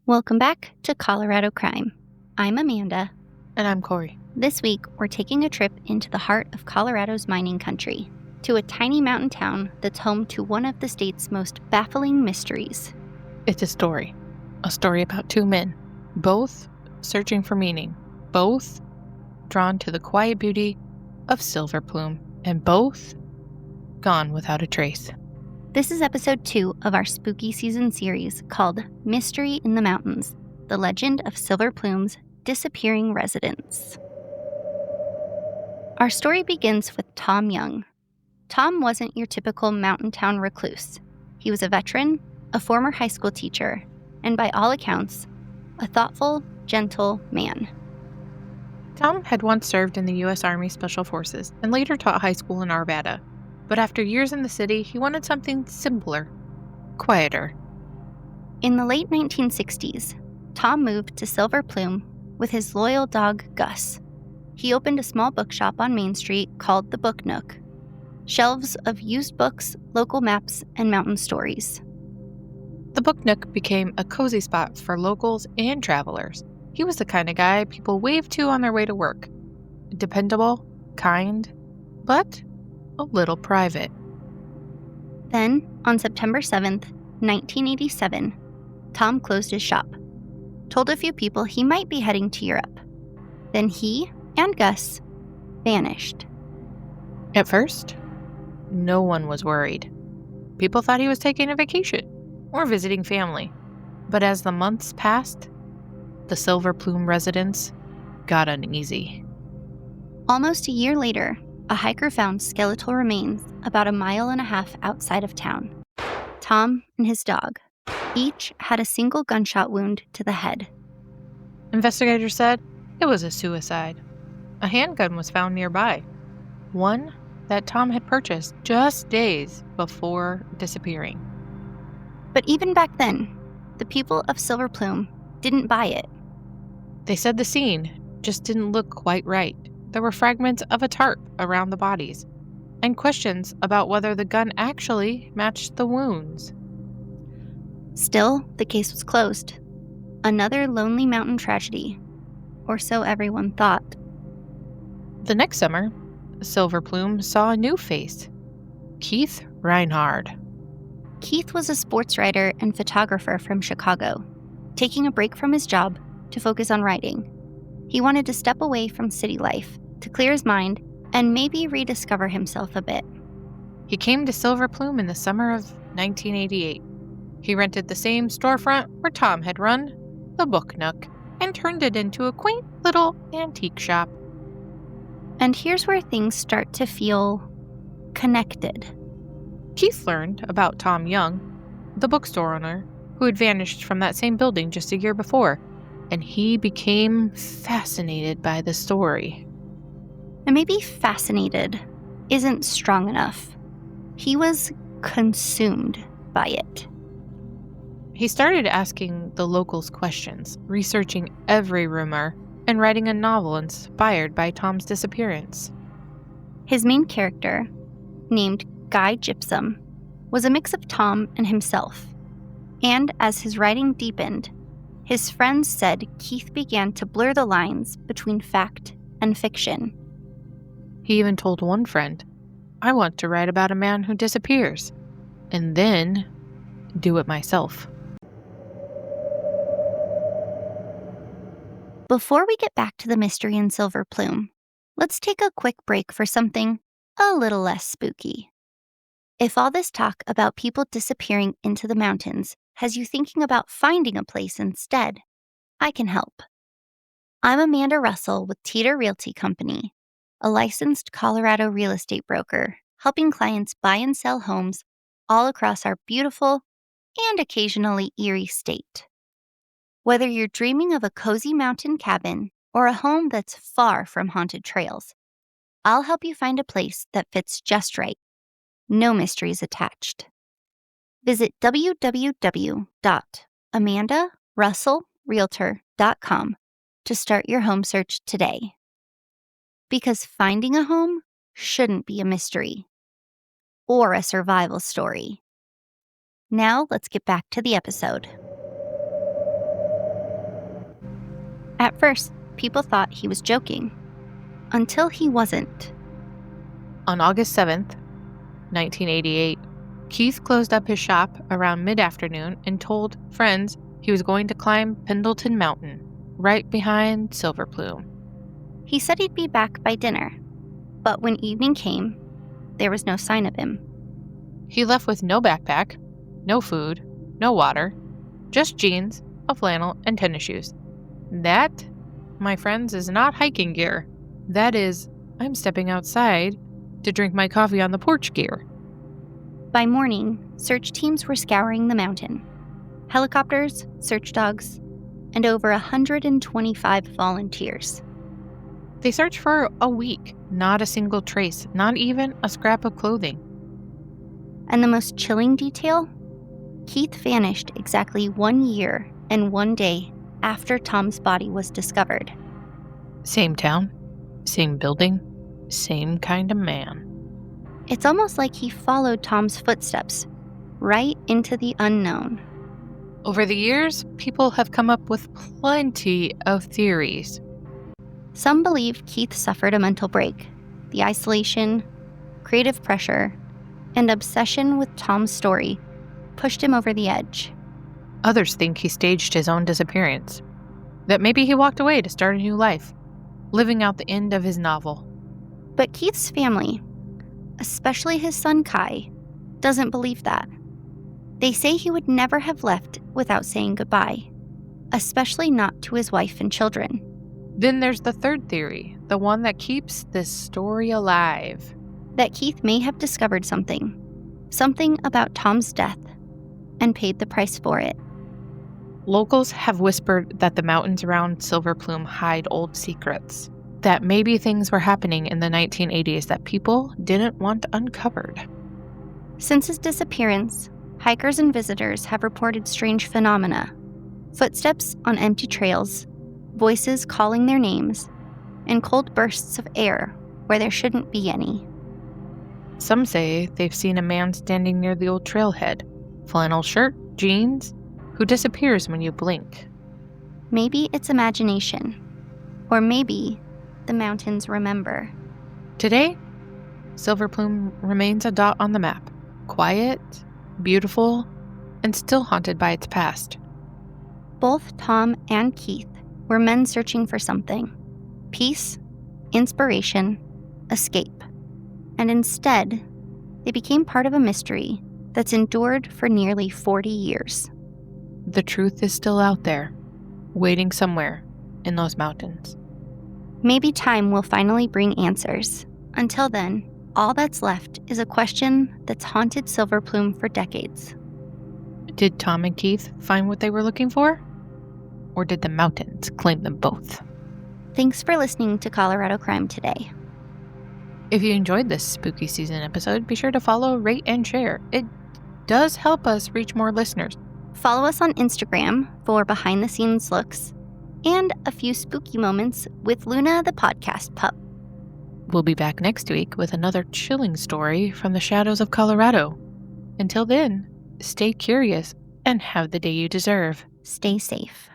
Welcome back to Colorado Crime. I'm Amanda. And I'm Corey. This week, we're taking a trip into the heart of Colorado's mining country, to a tiny mountain town that's home to one of the state's most baffling mysteries. It's a story about two men, both searching for meaning, both drawn to the quiet beauty of Silver Plume, and both gone without a trace. This is episode 2 of our spooky season series called Mystery in the Mountains, the legend of Silver Plume's disappearing residents. Our story begins with Tom Young. Tom wasn't your typical mountain town recluse. He was a veteran, a former high school teacher, and by all accounts, a thoughtful, gentle man. Tom had once served in the U.S. Army Special Forces and later taught high school in Arvada. But after years in the city, he wanted something simpler, quieter. In the late 1960s, Tom moved to Silver Plume with his loyal dog, Gus. He opened a small bookshop on Main Street called the Book Nook. Shelves of used books, local maps, and mountain stories. The Book Nook became a cozy spot for locals and travelers. He was the kind of guy people waved to on their way to work. Dependable, kind, but a little private. Then, on September 7th, 1987, Tom closed his shop, told a few people he might be heading to Europe. Then he and Gus vanished. At first, no one was worried. People thought he was taking a vacation or visiting family. But as the months passed, the Silver Plume residents got uneasy. Almost a year later, a hiker found skeletal remains about 1.5 miles outside of town. Tom and his dog each had a single gunshot wound to the head. Investigators said it was a suicide. A handgun was found nearby, one that Tom had purchased just days before disappearing. But even back then, the people of Silver Plume didn't buy it. They said the scene just didn't look quite right. There were fragments of a tarp around the bodies, and questions about whether the gun actually matched the wounds. Still, the case was closed. Another lonely mountain tragedy, or so everyone thought. The next summer, Silver Plume saw a new face, Keith Reinhard. Keith was a sports writer and photographer from Chicago, taking a break from his job to focus on writing. He wanted to step away from city life to clear his mind and maybe rediscover himself a bit. He came to Silver Plume in the summer of 1988. He rented the same storefront where Tom had run, the Book Nook, and turned it into a quaint little antique shop. And here's where things start to feel connected. Keith learned about Tom Young, the bookstore owner, who had vanished from that same building just a year before, and he became fascinated by the story. And maybe fascinated isn't strong enough. He was consumed by it. He started asking the locals questions, researching every rumor, and writing a novel inspired by Tom's disappearance. His main character, named Guy Gypsum, was a mix of Tom and himself. And as his writing deepened, his friends said Keith began to blur the lines between fact and fiction. He even told one friend, "I want to write about a man who disappears, and then do it myself." Before we get back to the mystery in Silver Plume, let's take a quick break for something a little less spooky. If all this talk about people disappearing into the mountains has you thinking about finding a place instead, I can help. I'm Amanda Russell with Teeter Realty Company, a licensed Colorado real estate broker, helping clients buy and sell homes all across our beautiful and occasionally eerie state. Whether you're dreaming of a cozy mountain cabin or a home that's far from haunted trails, I'll help you find a place that fits just right. No mysteries attached. Visit www.amandarussellrealtor.com to start your home search today. Because finding a home shouldn't be a mystery or a survival story. Now let's get back to the episode. At first, people thought he was joking, until he wasn't. On August 7th, 1988, Keith closed up his shop around mid-afternoon and told friends he was going to climb Pendleton Mountain, right behind Silver Plume. He said he'd be back by dinner, but when evening came, there was no sign of him. He left with no backpack, no food, no water, just jeans, a flannel, and tennis shoes. That, my friends, is not hiking gear. That is, I'm stepping outside to drink my coffee on the porch gear. By morning, search teams were scouring the mountain. Helicopters, search dogs, and over 125 volunteers. They searched for a week, not a single trace, not even a scrap of clothing. And the most chilling detail? Keith vanished exactly 1 year and 1 day after Tom's body was discovered. Same town, same building, same kind of man. It's almost like he followed Tom's footsteps right into the unknown. Over the years, people have come up with plenty of theories. Some believe Keith suffered a mental break. The isolation, creative pressure, and obsession with Tom's story pushed him over the edge. Others think he staged his own disappearance. That maybe he walked away to start a new life, living out the end of his novel. But Keith's family, especially his son Kai, doesn't believe that. They say he would never have left without saying goodbye, especially not to his wife and children. Then there's the third theory, the one that keeps this story alive. That Keith may have discovered something about Tom's death, and paid the price for it. Locals have whispered that the mountains around Silver Plume hide old secrets, that maybe things were happening in the 1980s that people didn't want uncovered. Since his disappearance, hikers and visitors have reported strange phenomena: footsteps on empty trails, voices calling their names, and cold bursts of air where there shouldn't be any. Some say they've seen a man standing near the old trailhead, flannel shirt, jeans, who disappears when you blink. Maybe it's imagination, or maybe the mountains remember. Today, Silver Plume remains a dot on the map, quiet, beautiful, and still haunted by its past. Both Tom and Keith were men searching for something: peace, inspiration, escape. And instead, they became part of a mystery that's endured for nearly 40 years. The truth is still out there, waiting somewhere in those mountains. Maybe time will finally bring answers. Until then, all that's left is a question that's haunted Silver Plume for decades. Did Tom and Keith find what they were looking for? Or did the mountains claim them both? Thanks for listening to Colorado Crime Today. If you enjoyed this spooky season episode, be sure to follow, rate, and share. It does help us reach more listeners. Follow us on Instagram for behind-the-scenes looks and a few spooky moments with Luna the podcast pup. We'll be back next week with another chilling story from the shadows of Colorado. Until then, stay curious and have the day you deserve. Stay safe.